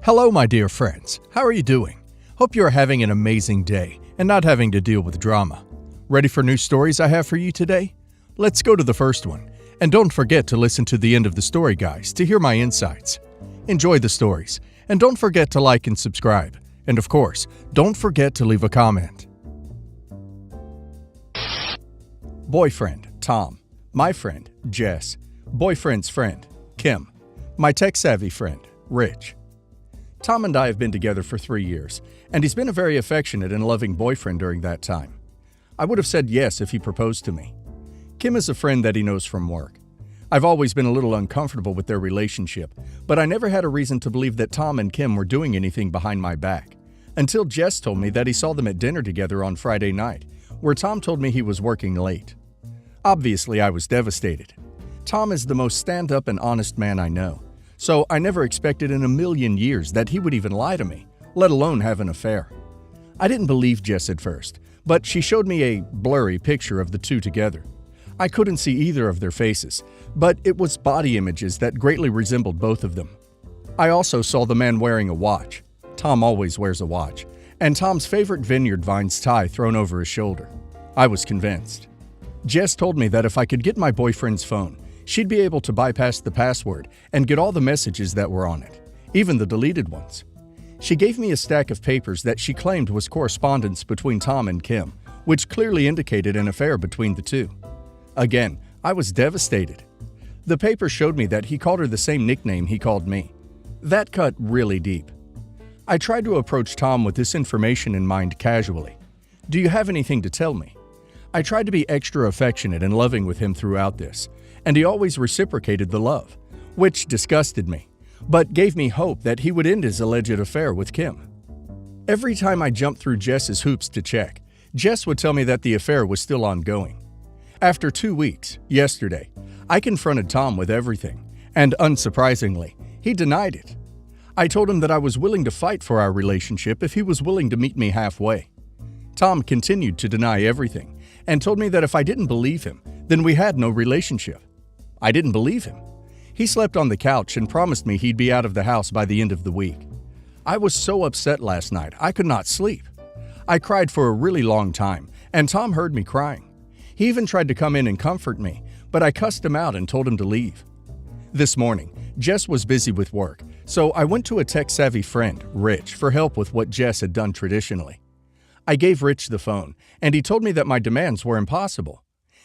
Hello, my dear friends. How are you doing? Hope you are having an amazing day and not having to deal with drama. Ready for new stories I have for you today? Let's go to the first one. And don't forget to listen to the end of the story, guys, to hear my insights. Enjoy the stories, and don't forget to like and subscribe. And of course, don't forget to leave a comment. Boyfriend, Tom. My friend, Jess. Boyfriend's friend, Kim. My tech-savvy friend, Rich. Tom and I have been together for 3 years, and he's been a very affectionate and loving boyfriend during that time. I would have said yes if he proposed to me. Kim is a friend that he knows from work. I've always been a little uncomfortable with their relationship, but I never had a reason to believe that Tom and Kim were doing anything behind my back, until Jess told me that he saw them at dinner together on Friday night, where Tom told me he was working late. Obviously, I was devastated. Tom is the most stand-up and honest man I know, so I never expected in a million years that he would even lie to me, let alone have an affair. I didn't believe Jess at first, but she showed me a blurry picture of the two together. I couldn't see either of their faces, but it was body images that greatly resembled both of them. I also saw the man wearing a watch. Tom always wears a watch, and Tom's favorite Vineyard Vines tie thrown over his shoulder. I was convinced. Jess told me that if I could get my boyfriend's phone, she'd be able to bypass the password and get all the messages that were on it, even the deleted ones. She gave me a stack of papers that she claimed was correspondence between Tom and Kim, which clearly indicated an affair between the two. Again, I was devastated. The paper showed me that he called her the same nickname he called me. That cut really deep. I tried to approach Tom with this information in mind casually. Do you have anything to tell me? I tried to be extra affectionate and loving with him throughout this, and he always reciprocated the love, which disgusted me, but gave me hope that he would end his alleged affair with Kim. Every time I jumped through Jess's hoops to check, Jess would tell me that the affair was still ongoing. After 2 weeks, yesterday, I confronted Tom with everything, and unsurprisingly, he denied it. I told him that I was willing to fight for our relationship if he was willing to meet me halfway. Tom continued to deny everything, and told me that if I didn't believe him, then we had no relationship. I didn't believe him. He slept on the couch and promised me he'd be out of the house by the end of the week. I was so upset last night, I could not sleep. I cried for a really long time, and Tom heard me crying. He even tried to come in and comfort me, but I cussed him out and told him to leave. This morning, Jess was busy with work, so I went to a tech-savvy friend, Rich, for help with what Jess had done traditionally. I gave Rich the phone, and he told me that my demands were impossible.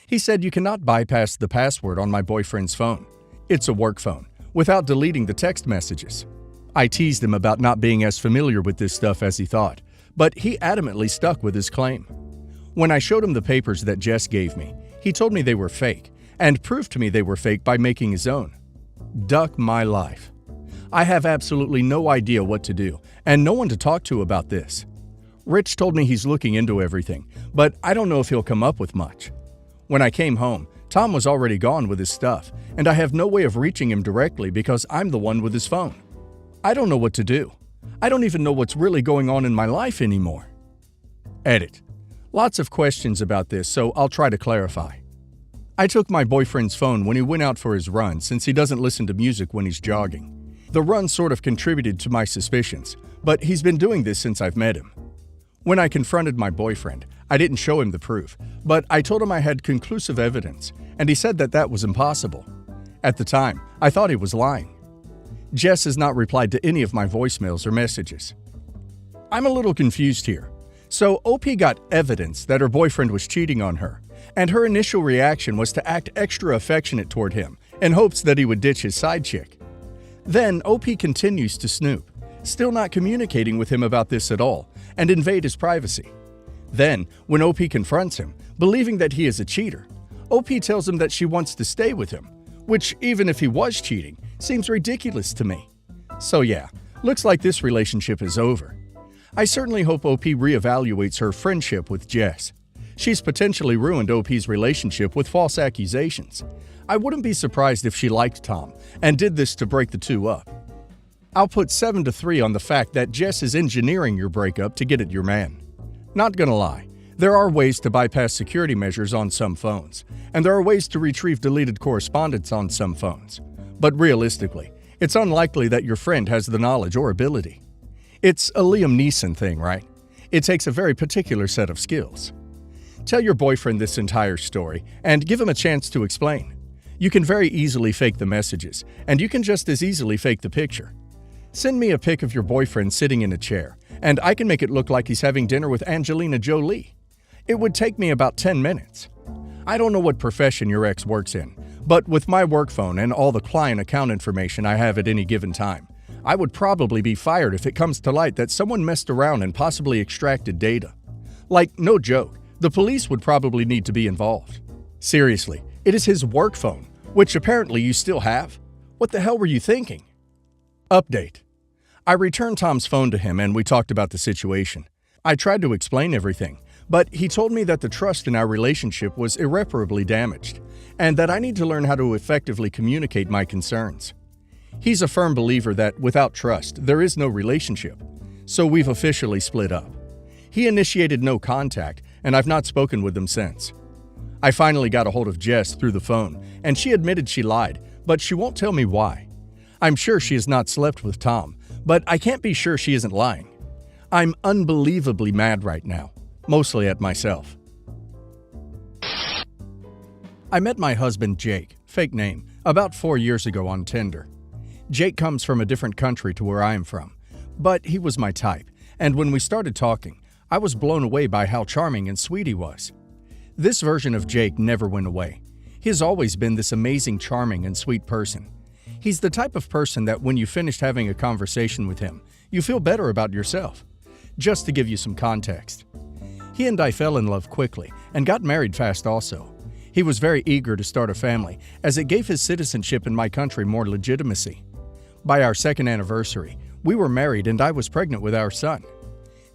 He said you cannot bypass the password on my boyfriend's phone. It's a work phone, without deleting the text messages. I teased him about not being as familiar with this stuff as he thought, but he adamantly stuck with his claim. When I showed him the papers that Jess gave me, he told me they were fake, and proved to me they were fake by making his own. Duck my life. I have absolutely no idea what to do, and no one to talk to about this. Rich told me he's looking into everything, but I don't know if he'll come up with much. When I came home, Tom was already gone with his stuff, and I have no way of reaching him directly because I'm the one with his phone. I don't know what to do. I don't even know what's really going on in my life anymore. Edit. Lots of questions about this, so I'll try to clarify. I took my boyfriend's phone when he went out for his run since he doesn't listen to music when he's jogging. The run sort of contributed to my suspicions, but he's been doing this since I've met him. When I confronted my boyfriend, I didn't show him the proof, but I told him I had conclusive evidence, and he said that that was impossible. At the time, I thought he was lying. Jess has not replied to any of my voicemails or messages. I'm a little confused here. So OP got evidence that her boyfriend was cheating on her, and her initial reaction was to act extra affectionate toward him in hopes that he would ditch his side chick. Then OP continues to snoop, still not communicating with him about this at all, and invade his privacy. Then, when OP confronts him, believing that he is a cheater, OP tells him that she wants to stay with him, which, even if he was cheating, seems ridiculous to me. So yeah, looks like this relationship is over. I certainly hope OP reevaluates her friendship with Jess. She's potentially ruined OP's relationship with false accusations. I wouldn't be surprised if she liked Tom and did this to break the two up. I'll put 7-3 on the fact that Jess is engineering your breakup to get at your man. Not gonna lie, there are ways to bypass security measures on some phones, and there are ways to retrieve deleted correspondence on some phones. But realistically, It's unlikely that your friend has the knowledge or ability. It's a Liam Neeson thing, right? It takes a very particular set of skills. Tell your boyfriend this entire story and give him a chance to explain. You can very easily fake the messages, and you can just as easily fake the picture. Send me a pic of your boyfriend sitting in a chair, and I can make it look like he's having dinner with Angelina Jolie. It would take me about 10 minutes. I don't know what profession your ex works in, but with my work phone and all the client account information I have at any given time, I would probably be fired if it comes to light that someone messed around and possibly extracted data. Like, no joke, the police would probably need to be involved. Seriously, it is his work phone, which apparently you still have. What the hell were you thinking? Update. I returned Tom's phone to him and we talked about the situation. I tried to explain everything, but he told me that the trust in our relationship was irreparably damaged, and that I need to learn how to effectively communicate my concerns. He's a firm believer that without trust, there is no relationship, so we've officially split up. He initiated no contact, and I've not spoken with him since. I finally got a hold of Jess through the phone, and she admitted she lied, but she won't tell me why. I'm sure she has not slept with Tom, but I can't be sure she isn't lying. I'm unbelievably mad right now, mostly at myself. I met my husband Jake, fake name, about 4 years ago on Tinder. Jake comes from a different country to where I am from, but he was my type, and when we started talking, I was blown away by how charming and sweet he was. This version of Jake never went away. He has always been this amazing, charming, and sweet person. He's the type of person that when you finished having a conversation with him, you feel better about yourself. Just to give you some context. He and I fell in love quickly and got married fast also. He was very eager to start a family, as it gave his citizenship in my country more legitimacy. By our second anniversary, we were married and I was pregnant with our son.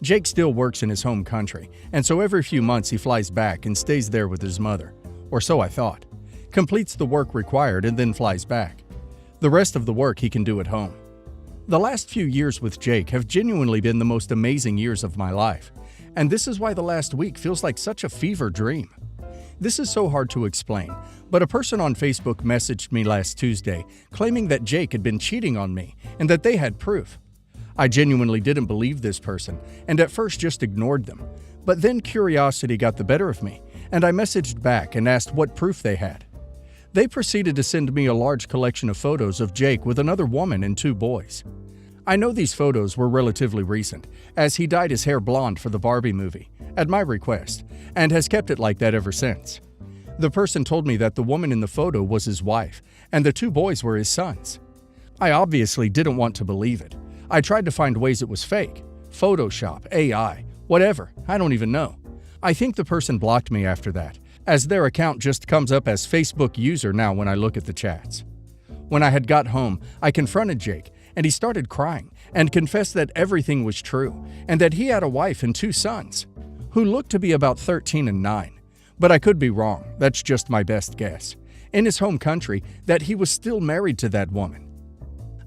Jake still works in his home country, and so every few months he flies back and stays there with his mother, or so I thought, completes the work required and then flies back. The rest of the work he can do at home. The last few years with Jake have genuinely been the most amazing years of my life, and this is why the last week feels like such a fever dream. This is so hard to explain, but a person on Facebook messaged me last Tuesday claiming that Jake had been cheating on me and that they had proof. I genuinely didn't believe this person and at first just ignored them, but then curiosity got the better of me and I messaged back and asked what proof they had. They proceeded to send me a large collection of photos of Jake with another woman and 2 boys. I know these photos were relatively recent, as he dyed his hair blonde for the Barbie movie, at my request, and has kept it like that ever since. The person told me that the woman in the photo was his wife, and the 2 boys were his sons. I obviously didn't want to believe it. I tried to find ways it was fake, Photoshop, AI, whatever, I don't even know. I think the person blocked me after that, as their account just comes up as Facebook user now when I look at the chats. When I had got home, I confronted Jake, and he started crying and confessed that everything was true and that he had a wife and 2 sons, who looked to be about 13 and 9. But I could be wrong, that's just my best guess, in his home country, that he was still married to that woman.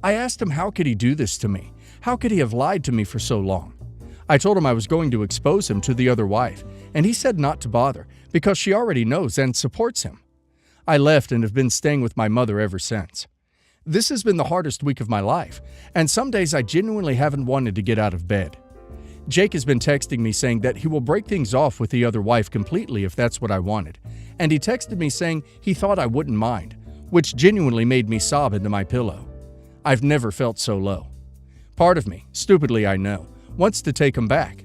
I asked him how could he do this to me? How could he have lied to me for so long? I told him I was going to expose him to the other wife, and he said not to bother because she already knows and supports him. I left and have been staying with my mother ever since. This has been the hardest week of my life, and some days I genuinely haven't wanted to get out of bed. Jake has been texting me saying that he will break things off with the other wife completely if that's what I wanted, and he texted me saying he thought I wouldn't mind, which genuinely made me sob into my pillow. I've never felt so low. Part of me, stupidly I know, wants to take him back.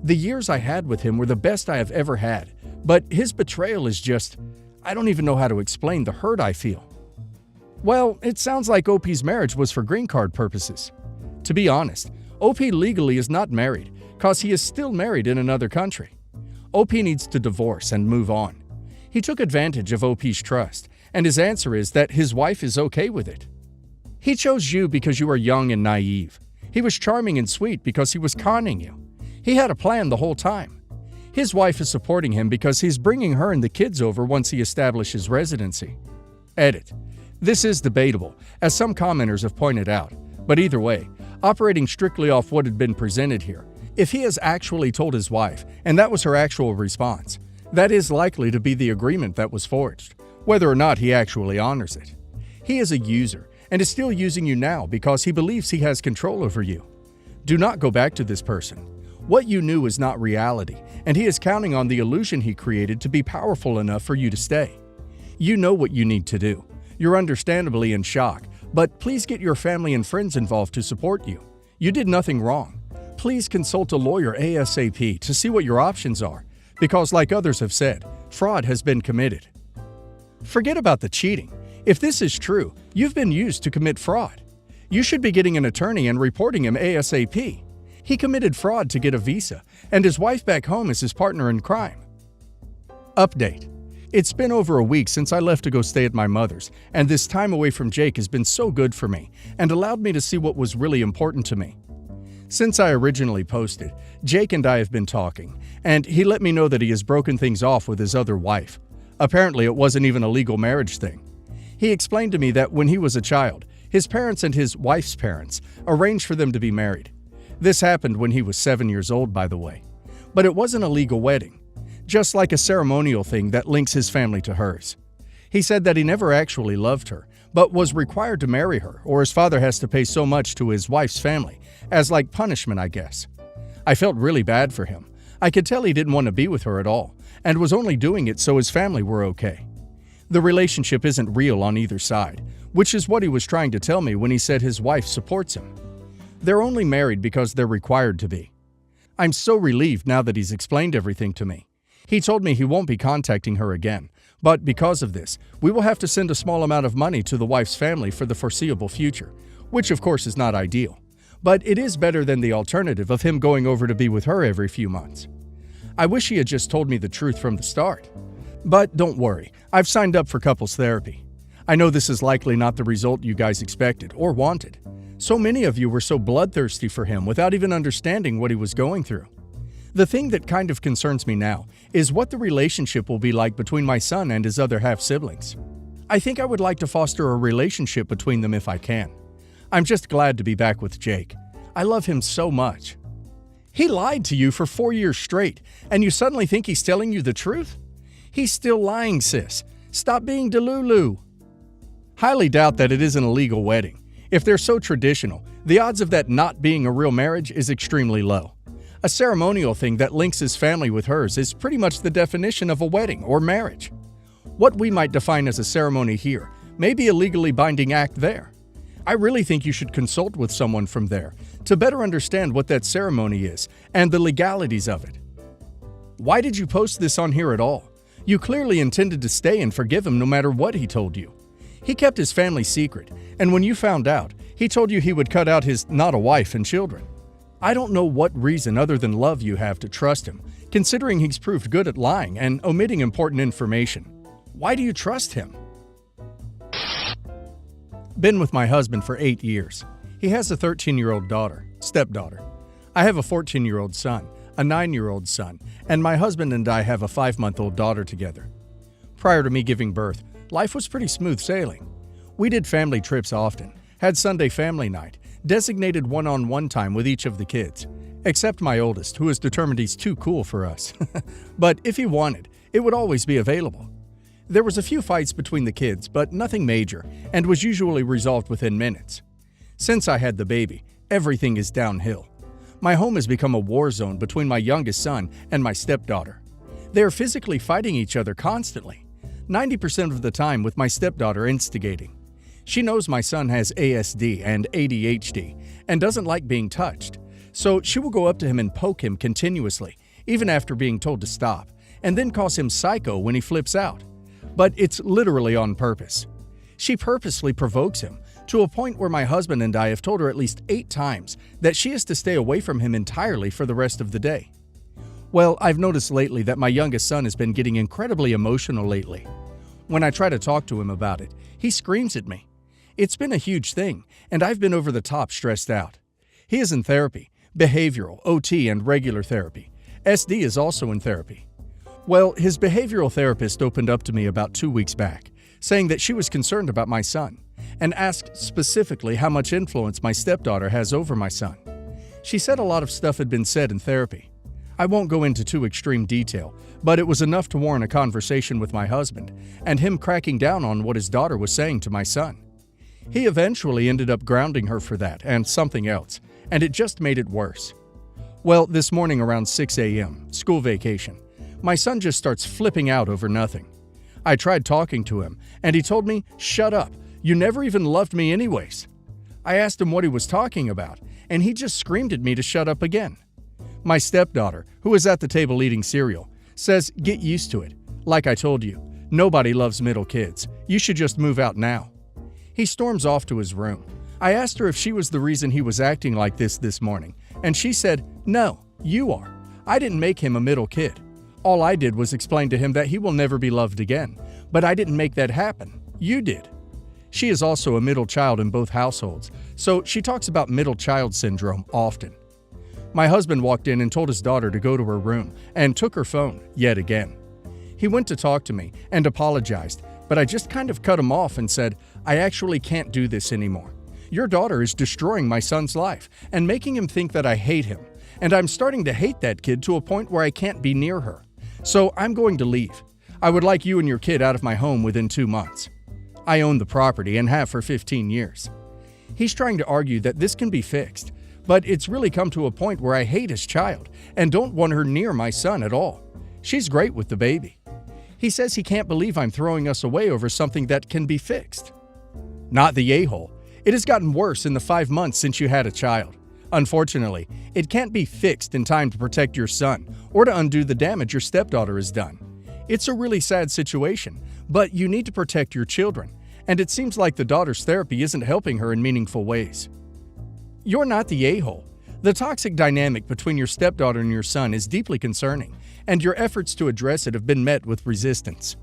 The years I had with him were the best I have ever had, but his betrayal is just, I don't even know how to explain the hurt I feel. Well, it sounds like OP's marriage was for green card purposes. To be honest, OP legally is not married, cause he is still married in another country. OP needs to divorce and move on. He took advantage of OP's trust, and his answer is that his wife is okay with it. He chose you because you are young and naive. He was charming and sweet because he was conning you. He had a plan the whole time. His wife is supporting him because he's bringing her and the kids over once he establishes residency. Edit. This is debatable, as some commenters have pointed out, but either way, operating strictly off what had been presented here, if he has actually told his wife, and that was her actual response, that is likely to be the agreement that was forged, whether or not he actually honors it. He is a user, and is still using you now because he believes he has control over you. Do not go back to this person. What you knew is not reality, and he is counting on the illusion he created to be powerful enough for you to stay. You know what you need to do. You're understandably in shock, but please get your family and friends involved to support you. You did nothing wrong. Please consult a lawyer ASAP to see what your options are, because like others have said, fraud has been committed. Forget about the cheating. If this is true, you've been used to commit fraud. You should be getting an attorney and reporting him ASAP. He committed fraud to get a visa, and his wife back home is his partner in crime. Update. It's been over a week since I left to go stay at my mother's, and this time away from Jake has been so good for me and allowed me to see what was really important to me. Since I originally posted, Jake and I have been talking, and he let me know that he has broken things off with his other wife. Apparently, it wasn't even a legal marriage thing. He explained to me that when he was a child, his parents and his wife's parents arranged for them to be married. This happened when he was 7 years old, by the way. But it wasn't a legal wedding, just like a ceremonial thing that links his family to hers. He said that he never actually loved her, but was required to marry her, or his father has to pay so much to his wife's family, as like punishment, I guess. I felt really bad for him. I could tell he didn't want to be with her at all, and was only doing it so his family were okay. The relationship isn't real on either side, which is what he was trying to tell me when he said his wife supports him. They're only married because they're required to be. I'm so relieved now that he's explained everything to me. He told me he won't be contacting her again, but because of this, we will have to send a small amount of money to the wife's family for the foreseeable future, which of course is not ideal. But it is better than the alternative of him going over to be with her every few months. I wish he had just told me the truth from the start. But don't worry, I've signed up for couples therapy. I know this is likely not the result you guys expected or wanted. So many of you were so bloodthirsty for him without even understanding what he was going through. The thing that kind of concerns me now is what the relationship will be like between my son and his other half-siblings. I think I would like to foster a relationship between them if I can. I'm just glad to be back with Jake. I love him so much. He lied to you for 4 years straight, and you suddenly think he's telling you the truth? He's still lying, sis. Stop being delulu. Highly doubt that it isn't a legal wedding. If they're so traditional, the odds of that not being a real marriage is extremely low. A ceremonial thing that links his family with hers is pretty much the definition of a wedding or marriage. What we might define as a ceremony here may be a legally binding act there. I really think you should consult with someone from there to better understand what that ceremony is and the legalities of it. Why did you post this on here at all? You clearly intended to stay and forgive him no matter what he told you. He kept his family secret, and when you found out, he told you he would cut out his not a wife and children. I don't know what reason other than love you have to trust him, considering he's proved good at lying and omitting important information. Why do you trust him? Been with my husband for 8 years. He has a 13-year-old daughter, stepdaughter. I have a 14-year-old son, a 9-year-old son, and my husband and I have a 5-month-old daughter together. Prior to me giving birth, life was pretty smooth sailing. We did family trips often, had Sunday family night, designated one-on-one time with each of the kids, except my oldest, who is determined he's too cool for us. But if he wanted, it would always be available. There was a few fights between the kids, but nothing major, and was usually resolved within minutes. Since I had the baby, everything is downhill. My home has become a war zone between my youngest son and my stepdaughter. They are physically fighting each other constantly, 90% of the time with my stepdaughter instigating. She knows my son has ASD and ADHD and doesn't like being touched, so she will go up to him and poke him continuously, even after being told to stop, and then calls him psycho when he flips out. But it's literally on purpose. She purposely provokes him, to a point where my husband and I have told her at least 8 times that she is to stay away from him entirely for the rest of the day. Well, I've noticed lately that my youngest son has been getting incredibly emotional lately. When I try to talk to him about it, he screams at me. It's been a huge thing, and I've been over the top stressed out. He is in therapy, behavioral, OT, and regular therapy. SD is also in therapy. Well, his behavioral therapist opened up to me about 2 weeks back, saying that she was concerned about my son, and asked specifically how much influence my stepdaughter has over my son. She said a lot of stuff had been said in therapy. I won't go into too extreme detail, but it was enough to warrant a conversation with my husband, and him cracking down on what his daughter was saying to my son. He eventually ended up grounding her for that and something else, and it just made it worse. Well, this morning around 6 a.m., school vacation, my son just starts flipping out over nothing. I tried talking to him, and he told me, "Shut up, you never even loved me anyways." I asked him what he was talking about, and he just screamed at me to shut up again. My stepdaughter, who is at the table eating cereal, says, "Get used to it. Like I told you, nobody loves middle kids. You should just move out now." He storms off to his room. I asked her if she was the reason he was acting like this morning, and she said, "No, you are. I didn't make him a middle kid. All I did was explain to him that he will never be loved again, but I didn't make that happen. You did." She is also a middle child in both households, so she talks about middle child syndrome often. My husband walked in and told his daughter to go to her room and took her phone yet again. He went to talk to me and apologized, but I just kind of cut him off and said, "I actually can't do this anymore. Your daughter is destroying my son's life and making him think that I hate him, and I'm starting to hate that kid to a point where I can't be near her. So I'm going to leave. I would like you and your kid out of my home within 2 months. I own the property and have for 15 years. He's trying to argue that this can be fixed, but it's really come to a point where I hate his child and don't want her near my son at all. She's great with the baby. He says he can't believe I'm throwing us away over something that can be fixed. Not the a-hole. It has gotten worse in the 5 months since you had a child. Unfortunately, it can't be fixed in time to protect your son or to undo the damage your stepdaughter has done. It's a really sad situation, but you need to protect your children, and it seems like the daughter's therapy isn't helping her in meaningful ways. You're not the a-hole. The toxic dynamic between your stepdaughter and your son is deeply concerning, and your efforts to address it have been met with resistance.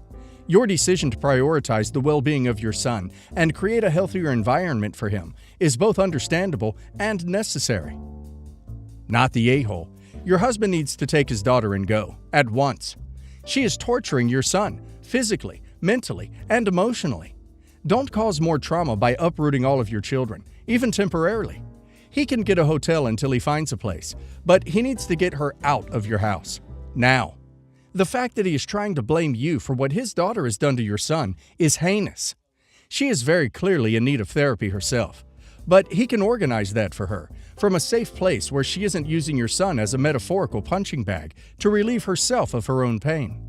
Your decision to prioritize the well-being of your son and create a healthier environment for him is both understandable and necessary. Not the a-hole. Your husband needs to take his daughter and go, at once. She is torturing your son, physically, mentally, and emotionally. Don't cause more trauma by uprooting all of your children, even temporarily. He can get a hotel until he finds a place, but he needs to get her out of your house. Now. The fact that he is trying to blame you for what his daughter has done to your son is heinous. She is very clearly in need of therapy herself, but he can organize that for her from a safe place where she isn't using your son as a metaphorical punching bag to relieve herself of her own pain.